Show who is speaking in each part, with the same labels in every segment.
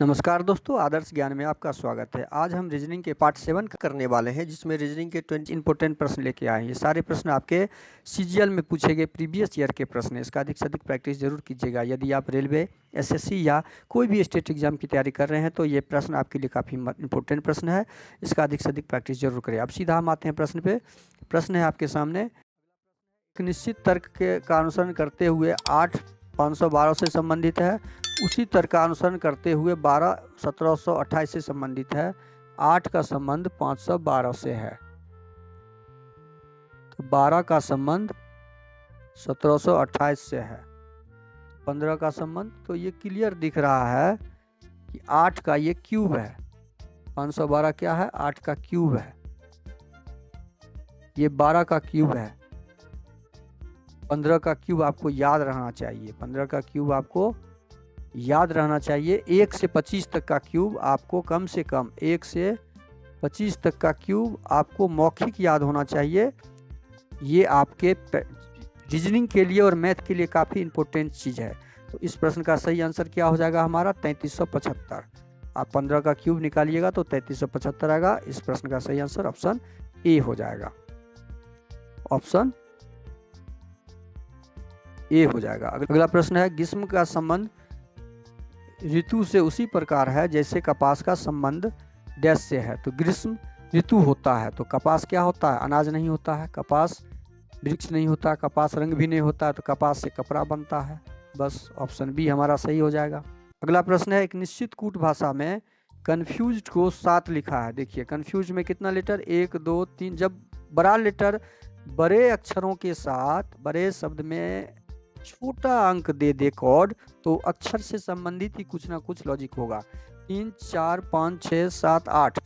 Speaker 1: नमस्कार दोस्तों, आदर्श ज्ञान में आपका स्वागत है। आज हम रीजनिंग के पार्ट 7 करने वाले हैं, जिसमें रीजनिंग के 20 इंपॉर्टेंट प्रश्न लेके आए हैं। ये सारे प्रश्न आपके सीजीएल में पूछे गए प्रीवियस ईयर के प्रश्न हैं। इसका अधिक से अधिक प्रैक्टिस जरूर कीजिएगा। यदि आप रेलवे, एसएससी या कोई भी स्टेट एग्जाम की तैयारी कर रहे हैं तो ये प्रश्न आपके लिए काफ़ी इंपॉर्टेंट प्रश्न है। इसका अधिक से अधिक प्रैक्टिस जरूर करें। अब सीधा हम आते हैं प्रश्न पे। प्रश्न है आपके सामने, एक निश्चित तर्क का अनुसरण करते हुए 8 512 से संबंधित है। उसी तर्क का अनुसरण करते हुए 12 1728 से संबंधित है। 8 का संबंध 512 से है, तो 12 का संबंध 1728 से है, 15 का संबंध, तो ये क्लियर दिख रहा है कि 8 का ये क्यूब है। 512 क्या है? 8 का क्यूब है। ये 12 का क्यूब है। 15 का क्यूब आपको याद रहना चाहिए। 15 का क्यूब आपको याद रहना चाहिए। 1 से 25 तक का क्यूब आपको कम से कम 1 से 25 तक का क्यूब आपको मौखिक याद होना चाहिए। ये आपके रीजनिंग के लिए और मैथ के लिए काफ़ी इंपॉर्टेंट चीज़ है। तो इस प्रश्न का सही आंसर क्या हो जाएगा हमारा? 3375। आप 15 का क्यूब निकालिएगा तो 3375 आएगा। इस प्रश्न का सही आंसर ऑप्शन ए हो जाएगा। ऑप्शन ए हो जाएगा। अगला प्रश्न है, ग्रीष्म का संबंध ऋतु से उसी प्रकार है जैसे कपास का संबंध डैश से है। तो ग्रीष्म ऋतु होता है तो कपास क्या होता है? अनाज नहीं होता है। कपास वृक्ष नहीं होता, कपास रंग भी नहीं होता है, तो कपास से कपड़ा बनता है। बस ऑप्शन बी हमारा सही हो जाएगा। अगला प्रश्न है, एक निश्चित कूट भाषा में कन्फ्यूज्ड को 7 लिखा है। देखिए कन्फ्यूज में कितना लेटर? 1 2 3। जब बड़ा लेटर बड़े अक्षरों के साथ बड़े शब्द में छोटा अंक दे दे कोड, तो अक्षर से संबंधित ही कुछ ना कुछ लॉजिक होगा। 3 4 5 6 7 8।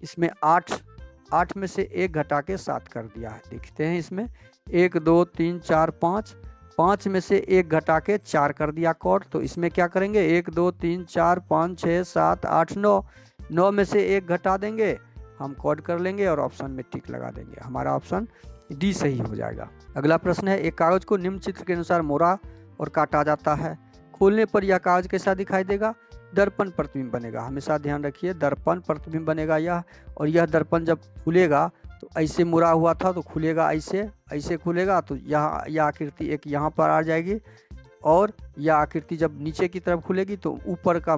Speaker 1: इसमें 8 में से 1 घटा के 7 कर दिया है। देखते हैं इसमें 1 2 3 4 5 में से 1 घटा के 4 कर दिया कोड। तो इसमें क्या करेंगे? 1 2 3 4 5 6 7 8 9 में से 1 घटा देंगे, हम कोड कर लेंगे और ऑप्शन में टिक लगा देंगे। हमारा ऑप्शन डी सही हो जाएगा। अगला प्रश्न है, एक कागज को निम्न चित्र के अनुसार मोड़ा और काटा जाता है। खोलने पर यह कागज कैसा दिखाई देगा? दर्पण प्रतिबिंब बनेगा। हमेशा ध्यान रखिए, दर्पण प्रतिबिंब बनेगा यह। और यह दर्पण जब खुलेगा तो ऐसे मुड़ा हुआ था तो खुलेगा ऐसे खुलेगा, तो यह आकृति एक यहाँ पर आ जाएगी। और यह आकृति जब नीचे की तरफ खुलेगी तो ऊपर का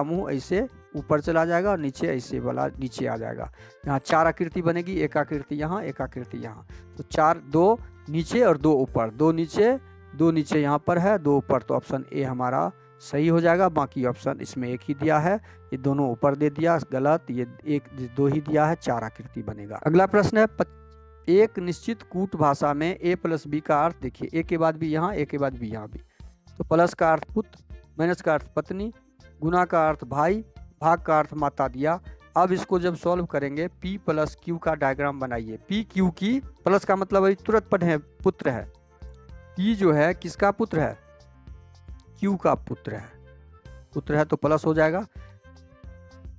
Speaker 1: मुंह ऐसे ऊपर चला जाएगा और नीचे ऐसे वाला नीचे आ जाएगा। यहाँ 4 आकृति बनेगी, एक आकृति यहाँ, एक आकृति यहाँ। तो 4 2 नीचे और 2 ऊपर, 2 नीचे यहाँ पर है, 2 ऊपर। तो ऑप्शन ए हमारा सही हो जाएगा। बाकी ऑप्शन इसमें एक ही दिया है, ये दोनों ऊपर दे दिया, गलत। ये 1 2 ही दिया है, 4 आकृति बनेगा। अगला प्रश्न है, एक निश्चित कूट भाषा में a + b का अर्थ देखिए, a के बाद भी यहाँ, a के बाद भी यहाँ भी। तो प्लस का अर्थ पुत्र, माइनस का अर्थ पत्नी, गुना का अर्थ भाई, भाग का अर्थ माता दिया। अब इसको जब सॉल्व करेंगे, P + Q का डायग्राम बनाइए। P Q की, प्लस का मतलब अभी तुरंत पढ़े, पुत्र है। P जो है किसका पुत्र है? Q का पुत्र है तो प्लस हो जाएगा।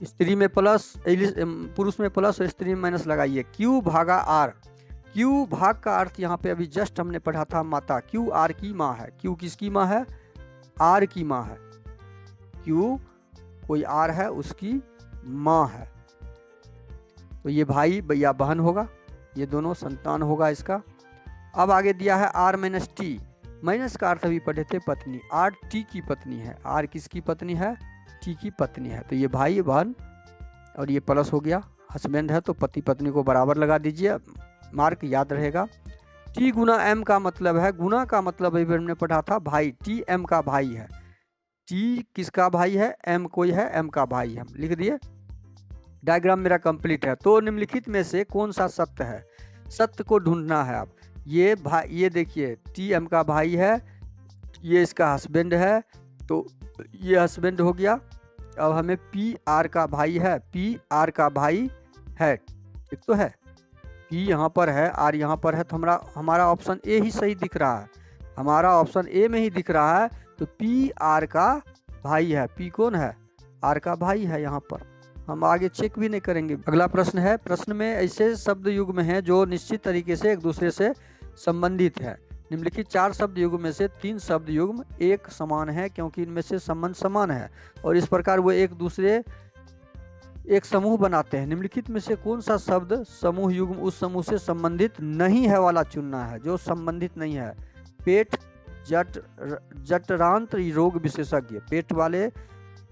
Speaker 1: स्त्री में प्लस, पुरुष में प्लस और स्त्री में माइनस लगाइए। Q भागा R। Q भाग का अर्थ यहाँ पे अभी जस्ट हमने पढ़ा था माता। Q R की माँ है। Q किसकी माँ है? R की माँ है। Q कोई R है, उसकी माँ है। तो ये भाई या बहन होगा, ये दोनों संतान होगा इसका। अब आगे दिया है R - T। माइनस का अर्थ अभी पढ़े थे पत्नी। R T की पत्नी है। R किसकी पत्नी है? T की पत्नी है। तो ये भाई बहन और ये प्लस हो गया। हस्बैंड है तो पति पत्नी को बराबर लगा दीजिए, मार्क याद रहेगा। T गुना M का मतलब है, गुना का मतलब अभी हमने पढ़ा था भाई। T M का भाई है। T किसका भाई है? M कोई है, M का भाई है। हम लिख दिए। डायग्राम मेरा कंप्लीट है। तो निम्नलिखित में से कौन सा सत्य है? सत्य को ढूंढना है आप। ये भाई, ये देखिए T M का भाई है, ये इसका हस्बैंड है, तो ये हस्बैंड हो गया। अब हमें P R का भाई है, P R का भाई है, ठीक तो है। P यहाँ पर है, R यहाँ पर है, तो हमारा ऑप्शन ए ही सही दिख रहा है। हमारा ऑप्शन ए में ही दिख रहा है। तो P R का भाई है। P कौन है? R का भाई है। यहाँ पर हम आगे चेक भी नहीं करेंगे। अगला प्रश्न है, प्रश्न में ऐसे शब्द युग्म हैं जो निश्चित तरीके से एक दूसरे से संबंधित है। निम्नलिखित 4 शब्द युग्म में से 3 शब्द युग्म एक समान है क्योंकि इनमें से संबंध समान है और इस प्रकार वो एक दूसरे एक समूह बनाते हैं। निम्नलिखित में से कौन सा शब्द समूह युग्म उस समूह से संबंधित नहीं है वाला चुनना है, जो संबंधित नहीं है। पेट जठरांत्र रोग विशेषज्ञ, पेट वाले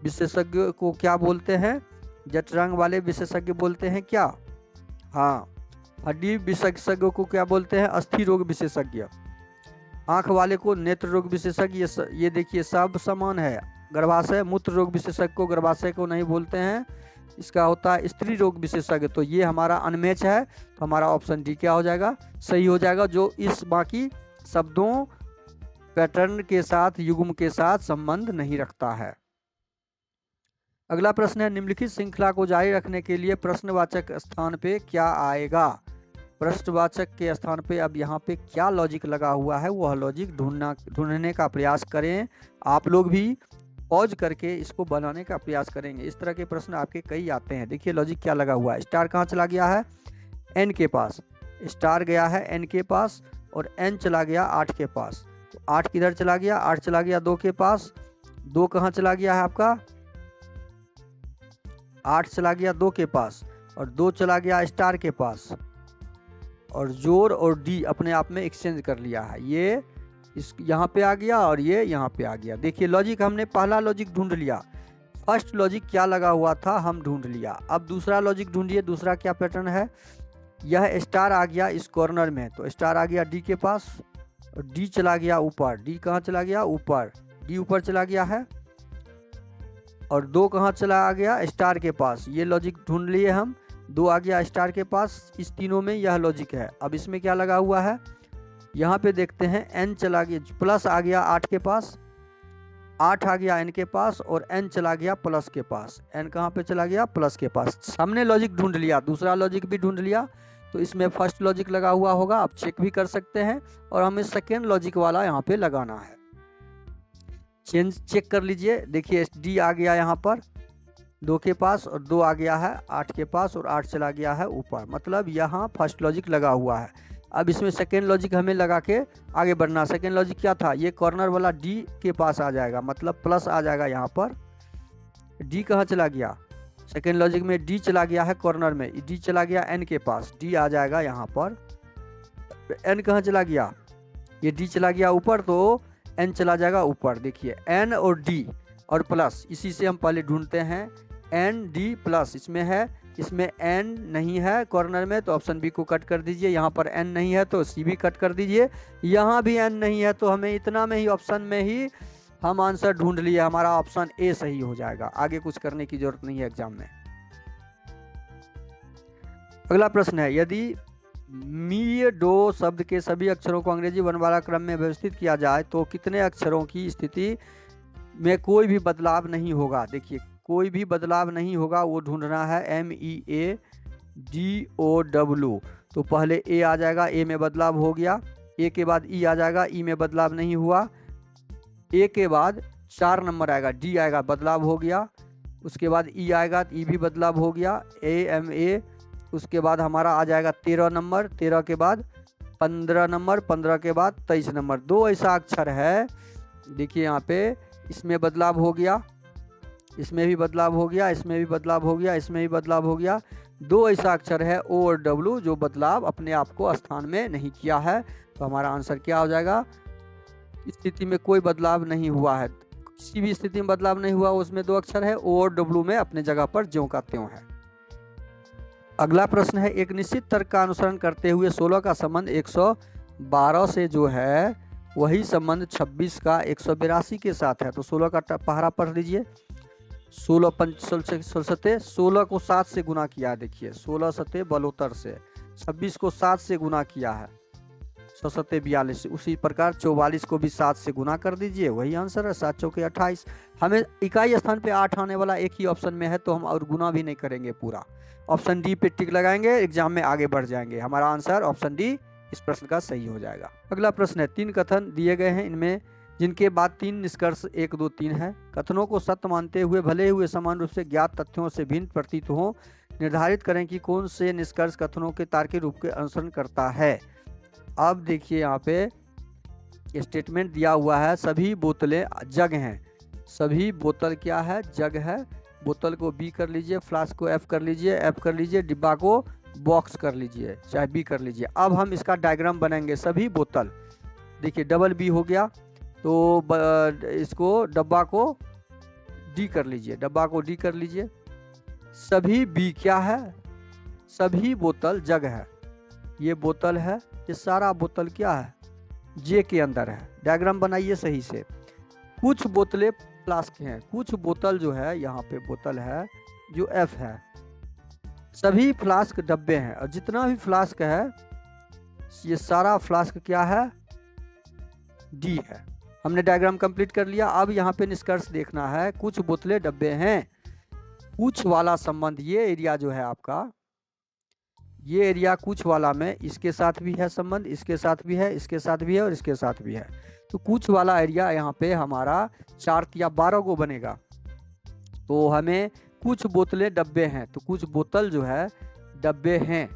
Speaker 1: विशेषज्ञ को क्या बोलते हैं? जठरांग वाले विशेषज्ञ बोलते हैं क्या? हाँ। हड्डी विशेषज्ञ को क्या बोलते हैं? अस्थि रोग विशेषज्ञ। आंख वाले को नेत्र रोग विशेषज्ञ। ये देखिए सब समान है। गर्भाशय मूत्र रोग विशेषज्ञ को गर्भाशय को नहीं बोलते हैं, इसका होता है स्त्री रोग विशेषज्ञ। तो ये हमारा अनमैच है, तो हमारा ऑप्शन डी क्या हो जाएगा? सही हो जाएगा, जो इस बाकी शब्दों पैटर्न के साथ युग्म के साथ संबंध नहीं रखता है। अगला प्रश्न है, निम्नलिखित श्रृंखला को जारी रखने के लिए प्रश्नवाचक स्थान पे क्या आएगा? प्रश्नवाचक के स्थान पे अब यहाँ पे क्या लॉजिक लगा हुआ है, वह लॉजिक ढूंढने का प्रयास करें। आप लोग भी पॉज करके इसको बनाने का प्रयास करेंगे। इस तरह के प्रश्न आपके कई आते हैं। देखिए लॉजिक क्या लगा हुआ है। स्टार कहाँ चला गया है? एन के पास। स्टार गया है एन के पास और एन चला गया 8 के पास। तो 8 किधर चला गया? 8 चला गया 2 के पास। 2 कहाँ चला गया है आपका? 8 चला गया 2 के पास और 2 चला गया स्टार के पास। और जोर और डी अपने आप में एक्सचेंज कर लिया है। ये इस यहाँ पे आ गया और ये यहाँ पे आ गया। देखिए लॉजिक हमने पहला लॉजिक ढूंढ लिया। फर्स्ट लॉजिक क्या लगा हुआ था हम ढूंढ लिया। अब दूसरा लॉजिक ढूंढिए। दूसरा क्या पैटर्न है? यह स्टार आ गया इस कॉर्नर में, तो स्टार आ गया डी के पास और डी चला गया ऊपर। डी कहाँ चला गया? ऊपर। डी ऊपर चला गया है और 2 कहाँ चला आ गया? स्टार के पास। ये लॉजिक ढूंढ लिए हम। 2 आ गया स्टार के पास। इस तीनों में यह लॉजिक है। अब इसमें क्या लगा हुआ है? यहाँ पे देखते हैं एन चला गया प्लस आ गया 8 के पास। 8 आ गया एन के पास और एन चला गया प्लस के पास। एन कहाँ पे चला गया? प्लस के पास। हमने लॉजिक ढूंढ लिया, दूसरा लॉजिक भी ढूंढ लिया, तो इसमें फर्स्ट लॉजिक लगा हुआ होगा। आप चेक भी कर सकते हैं और हमें सेकेंड लॉजिक वाला यहाँ पे लगाना है। चेक कर लीजिए। देखिए डी आ गया यहाँ पर 2 के पास और 2 आ गया है 8 के पास और 8 चला गया है ऊपर। मतलब यहाँ फर्स्ट लॉजिक लगा हुआ है। अब इसमें सेकेंड लॉजिक हमें लगा के आगे बढ़ना। सेकेंड लॉजिक क्या था? ये कॉर्नर वाला डी के पास आ जाएगा, मतलब प्लस आ जाएगा यहाँ पर। डी कहाँ चला गया? सेकेंड लॉजिक में डी चला गया है कॉर्नर में। डी चला गया एन के पास। डी आ जाएगा यहाँ पर। एन कहाँ चला गया? ये डी चला गया ऊपर, तो एन चला जाएगा ऊपर। देखिए एन और डी और प्लस, इसी से हम पहले ढूंढते हैं। एन डी प्लस इसमें है, इसमें एन नहीं है कॉर्नर में, तो ऑप्शन बी को कट कर दीजिए। यहाँ पर एन नहीं है तो सी भी कट कर दीजिए। यहाँ भी एन नहीं है तो हमें इतना में ही ऑप्शन में ही हम आंसर ढूंढ लिए। हमारा ऑप्शन ए सही हो जाएगा। आगे कुछ करने की जरूरत नहीं है एग्जाम में। अगला प्रश्न है, यदि मी डो शब्द के सभी अक्षरों को अंग्रेजी वर्णमाला क्रम में व्यवस्थित किया जाए तो कितने अक्षरों की स्थिति में कोई भी बदलाव नहीं होगा? देखिए कोई भी बदलाव नहीं होगा, वो ढूंढना है। MEADOW। तो पहले ए आ जाएगा, ए में बदलाव हो गया। ए के बाद ई आ जाएगा, ई में बदलाव नहीं हुआ। ए के बाद 4 नंबर आएगा, डी आएगा, बदलाव हो गया। उसके बाद ई आएगा, ई भी बदलाव हो गया। AMA। उसके बाद हमारा आ जाएगा 13 नंबर। 13 के बाद 15 नंबर। 15 के बाद 23 नंबर। 2 ऐसा अक्षर है, देखिए यहाँ पे, इसमें बदलाव हो गया, इसमें भी बदलाव हो गया, इसमें भी बदलाव हो गया, इसमें भी बदलाव हो गया। 2 ऐसा अक्षर है O और W जो बदलाव अपने आप को स्थान में नहीं किया है। तो हमारा आंसर क्या हो जाएगा? स्थिति में कोई बदलाव नहीं हुआ है। किसी भी स्थिति में बदलाव नहीं हुआ, उसमें 2 अक्षर है O और W में अपने जगह पर ज्यों का त्यों है। अगला प्रश्न है, एक निश्चित तर्क का अनुसरण करते हुए 16 का संबंध 112 से जो है वही संबंध 26 का 182 के साथ है। तो 16 का पहाड़ा पढ़ लीजिए। 16 पंच 16 को 7 से गुना किया है। देखिए 16 सते बलोतर से, 26 को 7 से गुना किया है, 100 सते 42। उसी प्रकार 44 को भी 7 से गुना कर दीजिए, वही आंसर है। 7 चौके 28। हमें इकाई स्थान पे 8 आने वाला एक ही ऑप्शन में है, तो हम और गुना भी नहीं करेंगे पूरा। ऑप्शन डी पे टिक लगाएंगे, एग्जाम में आगे बढ़ जाएंगे। हमारा आंसर ऑप्शन डी इस प्रश्न का सही हो जाएगा। अगला प्रश्न है, 3 कथन दिए गए हैं, इनमें जिनके बाद 3 निष्कर्ष 1 2 3 है। कथनों को सत्य मानते हुए भले हुए समान रूप से ज्ञात तथ्यों से भिन्न प्रतीत हो, निर्धारित करें कि कौन से निष्कर्ष कथनों के तार्किक रूप के अनुसरण करता है। अब देखिए यहाँ पे स्टेटमेंट दिया हुआ है सभी बोतलें जग हैं, सभी बोतल क्या है, जग है। बोतल को बी कर लीजिए, फ्लास्क को एफ कर लीजिए, एफ कर लीजिए, डिब्बा को बॉक्स कर लीजिए, चाहे बी कर लीजिए। अब हम इसका डायग्राम बनाएंगे। सभी बोतल, देखिए डबल बी हो गया, तो इसको डब्बा को डी कर लीजिए, डब्बा को डी कर लीजिए। सभी बी क्या है, सभी बोतल जग है, ये बोतल है, ये सारा बोतल क्या है, जे के अंदर है। डायग्राम बनाइए सही से। कुछ बोतलें फ्लास्क हैं, कुछ बोतल जो है यहाँ पे बोतल है जो एफ है, सभी फ्लास्क डब्बे हैं, और जितना भी फ्लास्क है ये सारा फ्लास्क क्या है, डी है। हमने डायग्राम कंप्लीट कर लिया। अब यहाँ पे निष्कर्ष देखना है। कुछ बोतलें डब्बे हैं, कुछ वाला संबंध, ये एरिया जो है आपका, ये एरिया कुछ वाला में इसके साथ भी है संबंध, इसके साथ भी है, इसके साथ भी है और इसके साथ भी है। तो कुछ वाला एरिया यहाँ पे हमारा 4 या 12 को बनेगा। तो हमें कुछ बोतलें डब्बे हैं, तो कुछ बोतल जो है डब्बे हैं,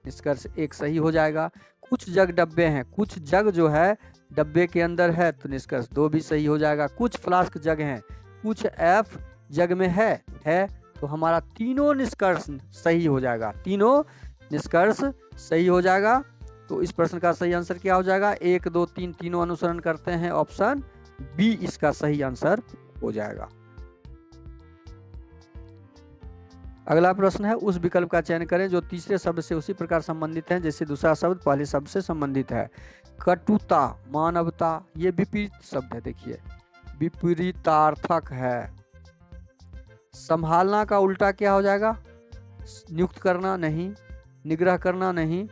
Speaker 1: निष्कर्ष 1 सही हो जाएगा। कुछ जग डब्बे हैं, कुछ जग जो है डब्बे के अंदर है, तो निष्कर्ष 2 भी सही हो जाएगा। कुछ फ्लास्क जग हैं, कुछ एफ जग में है, तो हमारा तीनों निष्कर्ष सही हो जाएगा, तीनों निष्कर्ष सही हो जाएगा। तो इस प्रश्न का सही आंसर क्या हो जाएगा, 1 2 3 तीनों अनुसरण करते हैं, ऑप्शन बी इसका सही आंसर हो जाएगा। अगला प्रश्न है, उस विकल्प का चयन करें जो तीसरे शब्द से उसी प्रकार संबंधित है जैसे दूसरा शब्द पहले शब्द से संबंधित है। कटुता, मानवता, ये विपरीत शब्द है, देखिए विपरीतार्थक है। संभालना का उल्टा क्या हो जाएगा, नियुक्त करना नहीं, निग्रह करना नहीं,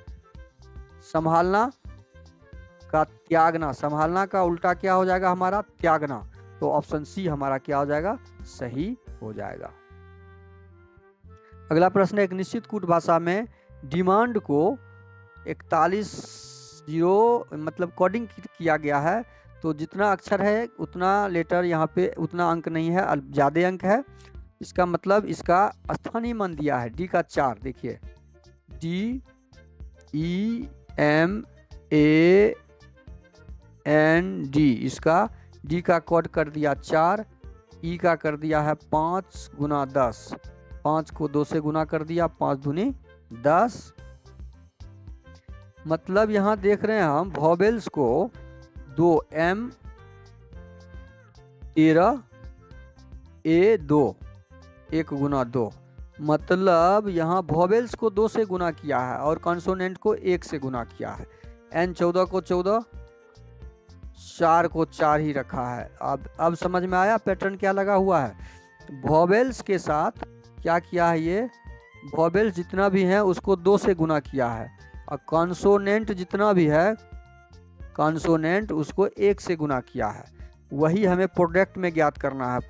Speaker 1: संभालना का त्यागना, संभालना का उल्टा क्या हो जाएगा हमारा, त्यागना। तो ऑप्शन सी हमारा क्या हो जाएगा, सही हो जाएगा। अगला प्रश्न, एक निश्चित कूट भाषा में डिमांड को 41 मतलब कोडिंग किया गया है, तो जितना अक्षर है उतना लेटर यहाँ पे उतना अंक नहीं है, ज़्यादा अंक है। इसका मतलब इसका स्थानीय मान दिया है डी का 4, देखिए DEMAND, इसका डी का कोड कर दिया 4, ई का कर दिया है 5 गुना 10, 5 को 2 से गुना कर दिया, 5 दूनी 10। मतलब यहाँ देख रहे हैं हम वॉवेल्स को 2 M 13 A 2 1 गुना 2, मतलब यहाँ वॉवेल्स को 2 से गुना किया है और कॉन्सोनेंट को 1 से गुना किया है। N 14 को 14, 4 को 4 ही रखा है। अब समझ में आया पैटर्न क्या लगा हुआ है। वॉवेल्स के साथ क्या किया है, ये वॉवेल्स जितना भी है उसको 2 से गुना किया है, और कॉन्सोनेंट जितना भी है कॉन्सोनेंट उसको 1 से गुना किया है। वही हमें प्रोडक्ट में ज्ञात करना है,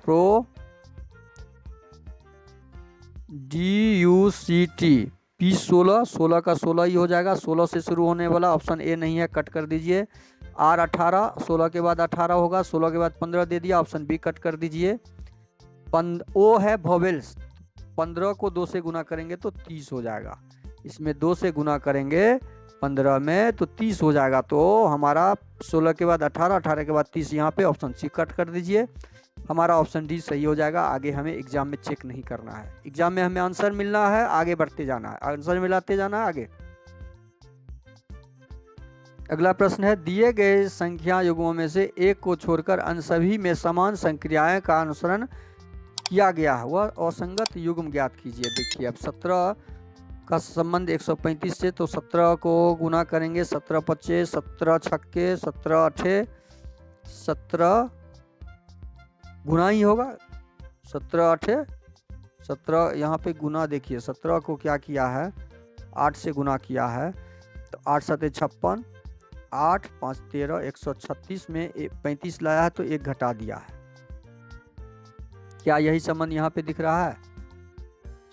Speaker 1: DUCT P16, 16 का 16 ही हो जाएगा, 16 से शुरू होने वाला, ऑप्शन ए नहीं है, कट कर दीजिए। R18, 16 के बाद 18 होगा, 16 के बाद 15 दे दिया, ऑप्शन बी कट कर दीजिए। ओ है वॉवेल्स, 15 को 2 से गुना करेंगे तो 30 हो जाएगा, इसमें 2 से गुना करेंगे 15 में तो 30 हो जाएगा। तो हमारा 16 के बाद 18, 18 के बाद 30, यहाँ पे ऑप्शन सी कट कर दीजिए, हमारा ऑप्शन डी सही हो जाएगा। आगे हमें एग्जाम में चेक नहीं करना है, एग्जाम में हमें आंसर मिलना है, आगे बढ़ते जाना है, आंसर मिलाते जाना है आगे। अगला प्रश्न है, दिए गए संख्या युग्मों में से एक को छोड़कर अन्य सभी में समान संक्रियाएं का अनुसरण किया गया है, वह असंगत युग्म ज्ञात कीजिए। देखिए अब 17 का संबंध 135 से, तो 17 को गुना करेंगे, 17 25, 17 छक्के, 17 8, 17 गुना ही होगा, 17 8, 17 यहाँ पे गुना, देखिए 17 को क्या किया है 8 से गुना किया है, तो 8 7 56, 8 5 13, 136 में 35 लाया है तो 1 घटा दिया है। क्या यही संबंध यहाँ पे दिख रहा है?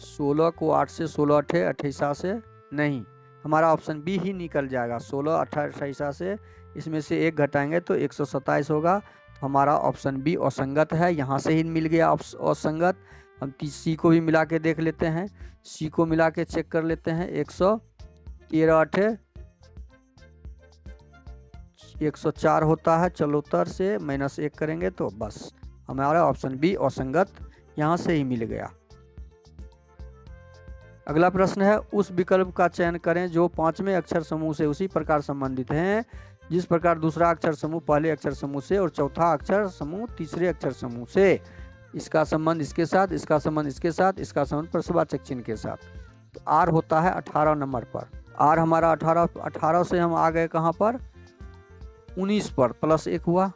Speaker 1: 16 को 8 से 16 8, 28 से नहीं, हमारा ऑप्शन बी ही निकल जाएगा। 16 28 से इसमें से 1 घटाएंगे तो 127 होगा, तो हमारा ऑप्शन बी असंगत है। यहाँ से ही मिल गया असंगत। हम सी को भी मिला के देख लेते हैं, सी को मिला के चेक कर लेते हैं। 113 8 104 होता है चलोतर से, -1 करेंगे तो बस हमारा ऑप्शन बी असंगत यहाँ से ही मिल गया। अगला प्रश्न है उस विकल्प का चयन करें जो पांचवें अक्षर समूह से उसी प्रकार संबंधित हैं जिस प्रकार दूसरा अक्षर समूह पहले अक्षर समूह से और चौथा अक्षर समूह तीसरे अक्षर समूह से। इसका संबंध इसके साथ, इसका संबंध इसके साथ, इसका संबंध प्रश्नवाचक चिन्ह के साथ। तो आर होता है 18 नंबर पर। आर हमारा 18 से हम आ गए कहाँ पर, 19 पर, +1 हुआ,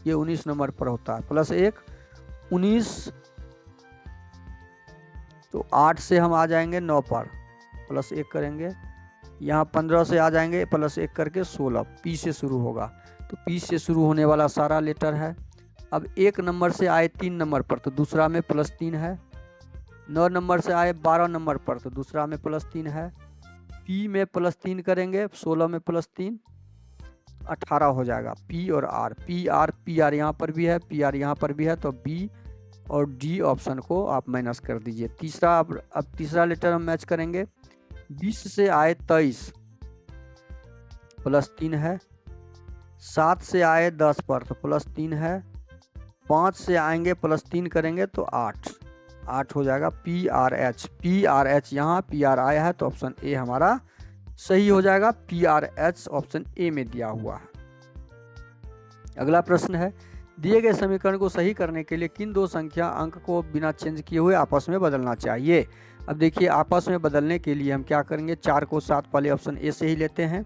Speaker 1: ये 19 नंबर पर होता है, +1 19। तो 8 से हम आ जाएंगे 9 पर, +1 करेंगे। यहाँ 15 से आ जाएंगे +1 करके 16, पी से शुरू होगा। तो पी से शुरू होने वाला सारा लेटर है। अब 1 नंबर से आए 3 नंबर पर तो दूसरा में +3 है। 9 नंबर से आए 12 नंबर पर तो दूसरा में +3 है। पी में +3 करेंगे, 16 में +3, 18 हो जाएगा। पी और आर, पी आर यहाँ पर भी है, पी आर यहाँ पर भी है, तो बी और डी ऑप्शन को आप माइनस कर दीजिए। तीसरा, अब तीसरा लेटर हम मैच करेंगे। 20 से आए 23, +3 है। 7 से आए 10 पर तो +3 है। 5 से आएंगे +3 करेंगे तो 8 हो जाएगा। पी आर एच यहाँ पी आर आया है तो ऑप्शन ए हमारा सही हो जाएगा। P R H option A में दिया हुआ है। अगला प्रश्न है दिए गए समीकरण को सही करने के लिए किन दो संख्या अंक को बिना चेंज किए हुए आपस में बदलना चाहिए। अब देखिए आपस में बदलने के लिए हम क्या करेंगे, 4 को 7 पहले ऑप्शन ए से ही लेते हैं।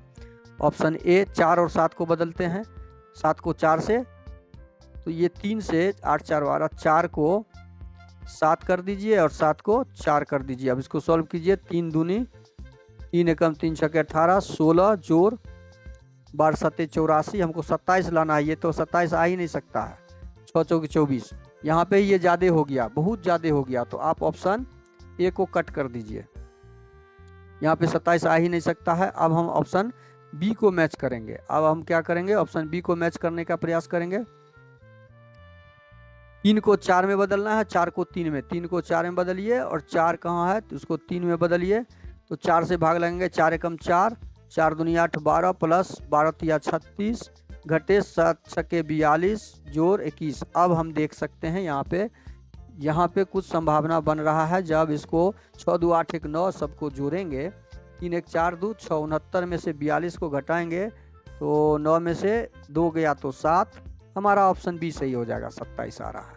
Speaker 1: ऑप्शन ए 4 और 7 को बदलते हैं। 7 को 4 से, तो ये 3 से 8 4 12, 4 को 7 कर दीजिए और 7 को 4 कर दीजिए। अब इसको सॉल्व कीजिए। 3 दूनी 3 एकम 3 छके 18, 16 जोड़ 12 7 84, हमको 27 लाना है। ये तो 27 आ ही नहीं सकता है। 6 चौकी 24, यहाँ पे ये ज़्यादा हो गया, बहुत ज़्यादा हो गया, तो आप ऑप्शन ए को कट कर दीजिए। यहाँ पे 27 आ ही नहीं सकता है। अब हम ऑप्शन बी को मैच करेंगे। अब हम क्या करेंगे, ऑप्शन बी को मैच करने का प्रयास करेंगे। 3 को 4 में बदलना है, 4 को 3 में, 3 को 4 में बदलिए और 4 कहाँ है तो उसको 3 में बदलिए। तो 4 से भाग लगेंगे, 4 एकम 4, 4 दूनी 8 12 प्लस 12 तिया 36 घटे 7 छके 42 जोड़ 21। अब हम देख सकते हैं यहाँ पे कुछ संभावना बन रहा है। जब इसको 6 2 8 1 9 सबको जोड़ेंगे, 3 1 4 2 6 69 में से 42 को घटाएंगे तो 9 में से 2 गया तो 7, हमारा ऑप्शन बी सही हो जाएगा। 27 आ रहा है।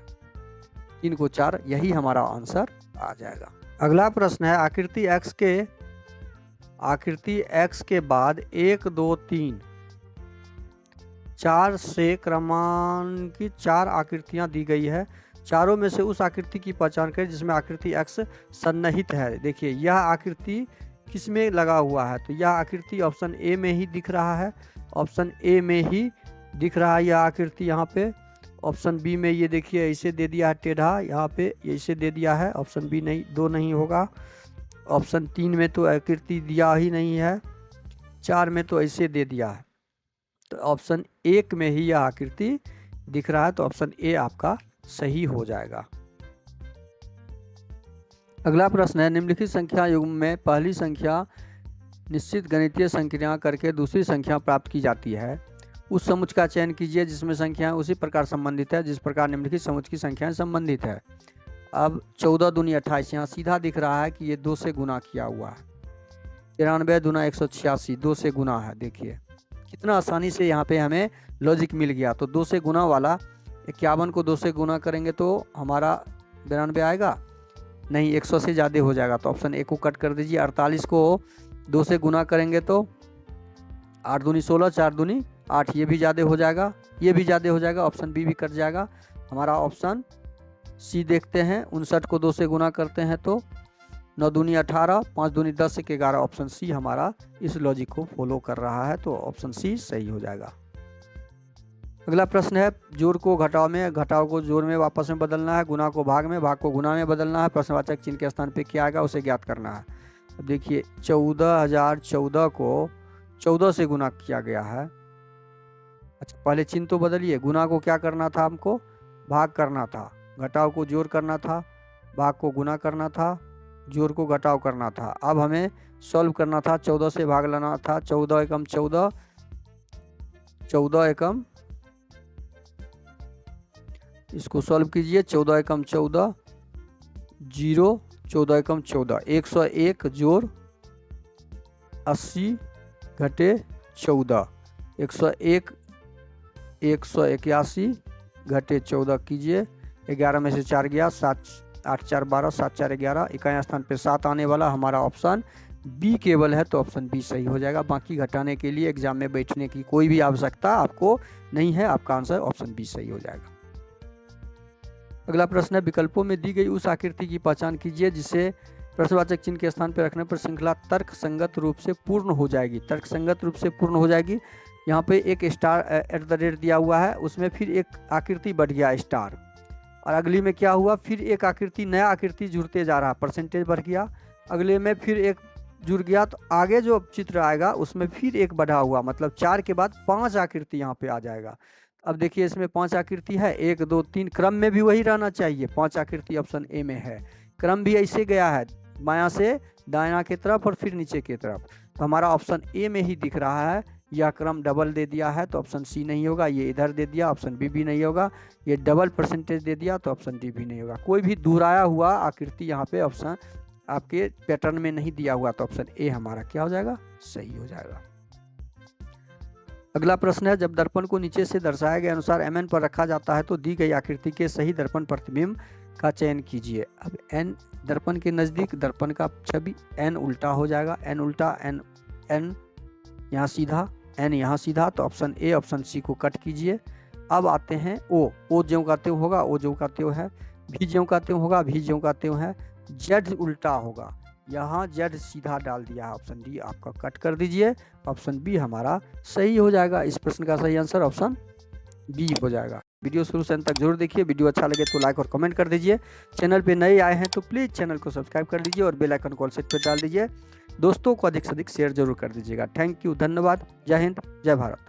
Speaker 1: 3 को 4, यही हमारा आंसर आ जाएगा। अगला प्रश्न है आकृति x के बाद 1 2 3 4 से क्रमांकित 4 आकृतियां दी गई है। चारों में से उस आकृति की पहचान करें जिसमें आकृति x सन्निहित है। देखिए यह आकृति किस में लगा हुआ है, तो यह आकृति ऑप्शन ए में ही दिख रहा है। ऑप्शन ए में ही दिख रहा है यह आकृति। यहाँ पे ऑप्शन बी में ये देखिए ऐसे दे दिया है टेढ़ा, यहाँ पे ऐसे दे दिया है। ऑप्शन बी नहीं, 2 नहीं होगा। ऑप्शन 3 में तो आकृति दिया ही नहीं है। 4 में तो ऐसे दे दिया है। तो ऑप्शन 1 में ही यह आकृति दिख रहा है, तो ऑप्शन ए आपका सही हो जाएगा। अगला प्रश्न है निम्नलिखित संख्या युग्म में पहली संख्या निश्चित गणितीय संक्रिया करके दूसरी संख्या प्राप्त की जाती है। उस समुच्चय का चयन कीजिए जिसमें संख्याएं उसी प्रकार संबंधित है जिस प्रकार निम्नलिखित समुच्चय की संख्याएं संबंधित है। अब 14 दूनी 28, यहाँ सीधा दिख रहा है कि ये 2 से गुना किया हुआ है। 93 दूना 186, 2 से गुना है। देखिए कितना आसानी से यहाँ पे हमें लॉजिक मिल गया। तो 2 से गुना वाला 51 को 2 से गुना करेंगे तो हमारा 92 आएगा नहीं, 100 से ज़्यादा हो जाएगा। तो ऑप्शन ए को कट कर दीजिए। 48 को 2 से गुना करेंगे तो 8 दूनी 16, 4 दूनी 8, ये भी ज़्यादा हो जाएगा, ये भी ज़्यादा हो जाएगा। ऑप्शन बी भी कट जाएगा। हमारा ऑप्शन सी देखते हैं। 59 को 2 से गुना करते हैं तो 9 दूनी 18, 5 दूनी 10 से 11। ऑप्शन सी हमारा इस लॉजिक को फॉलो कर रहा है, तो ऑप्शन सी सही हो जाएगा। अगला प्रश्न है जोड़ को घटाव में, घटाव को जोड़ में वापस में बदलना है, गुना को भाग में, भाग को गुना में बदलना है। प्रश्नवाचक चिन्ह के स्थान पे क्या आएगा उसे ज्ञात करना है। अब देखिए 14,014 को 14 से गुना किया गया है। अच्छा पहले चिन्ह तो बदलिए। गुना को क्या करना था, हमको भाग करना था। घटाव को जोड़ करना था, भाग को गुना करना था, जोड़ को घटाव करना था। अब हमें सॉल्व करना था, 14 से भाग लेना था। 14 एकम 14, 14 एकम, इसको सॉल्व कीजिए। 14 एकम 14, 0, 14 एकम 14, 101 जोड़ 80 घटे 14, 101, 181 घटे 14 कीजिए। 11 में से 4 गया, 7, 8 4 12, 7 4 11, इकाई स्थान पे 7 आने वाला हमारा ऑप्शन बी केवल है, तो ऑप्शन बी सही हो जाएगा। बाकी घटाने के लिए एग्जाम में बैठने की कोई भी आवश्यकता आपको नहीं है, आपका आंसर ऑप्शन बी सही हो जाएगा। अगला प्रश्न है, विकल्पों में दी गई उस आकृति की पहचान कीजिए जिसे प्रश्नवाचक चिन्ह के स्थान पर रखने पर श्रृंखला तर्क संगत रूप से पूर्ण हो जाएगी। तर्क संगत रूप से पूर्ण हो जाएगी, यहाँ पे एक स्टार एट द रेट दिया हुआ है, उसमें फिर एक आकृति बढ़ गया स्टार, और अगली में क्या हुआ, फिर एक आकृति, नया आकृति जुड़ते जा रहा, परसेंटेज बढ़ गया। अगले में फिर एक जुड़ गया, तो आगे जो चित्र आएगा उसमें फिर एक बढ़ा हुआ, मतलब 4 के बाद 5 आकृति यहाँ पे आ जाएगा। अब देखिए इसमें 5 आकृति है, 1 2 3, क्रम में भी वही रहना चाहिए। 5 आकृति ऑप्शन ए में है, क्रम भी ऐसे गया है, बायां से दायां की तरफ और फिर नीचे की तरफ, तो हमारा ऑप्शन ए में ही दिख रहा है। यह क्रम डबल दे दिया है तो ऑप्शन सी नहीं होगा, ये इधर दे दिया ऑप्शन बी भी नहीं होगा, ये डबल परसेंटेज दे दिया तो ऑप्शन डी भी नहीं होगा। कोई भी दोहराया हुआ आकृति यहाँ पे ऑप्शन आपके पैटर्न में नहीं दिया हुआ, तो ऑप्शन ए हमारा क्या हो जाएगा, सही हो जाएगा। अगला प्रश्न है, जब दर्पण को नीचे से दर्शाए गए अनुसार mn पर रखा जाता है तो दी गई आकृति के सही दर्पण प्रतिबिंब का चयन कीजिए। अब n दर्पण के नज़दीक दर्पण का छवि n उल्टा हो जाएगा, n उल्टा, n यहाँ सीधा, n यहाँ सीधा, तो ऑप्शन ए ऑप्शन सी को कट कीजिए। अब आते हैं o ज्यों का त्यों होगा, o ज्यों का त्यों है, भी ज्यों का त्यों होगा, भी ज्यों का त्यों है, z उल्टा होगा, यहाँ z सीधा डाल दिया है, ऑप्शन डी आपका कट कर दीजिए, ऑप्शन बी हमारा सही हो जाएगा। इस प्रश्न का सही आंसर ऑप्शन बी हो जाएगा। वीडियो शुरू से अंत तक जरूर देखिए, वीडियो अच्छा लगे तो लाइक और कमेंट कर दीजिए। चैनल पे नए आए हैं तो प्लीज़ चैनल को सब्सक्राइब कर दीजिए और बेल आइकन को ऑल सेट पे डाल दीजिए। दोस्तों को अधिक से अधिक शेयर जरूर कर दीजिएगा। थैंक यू, धन्यवाद, जय हिंद, जय भारत।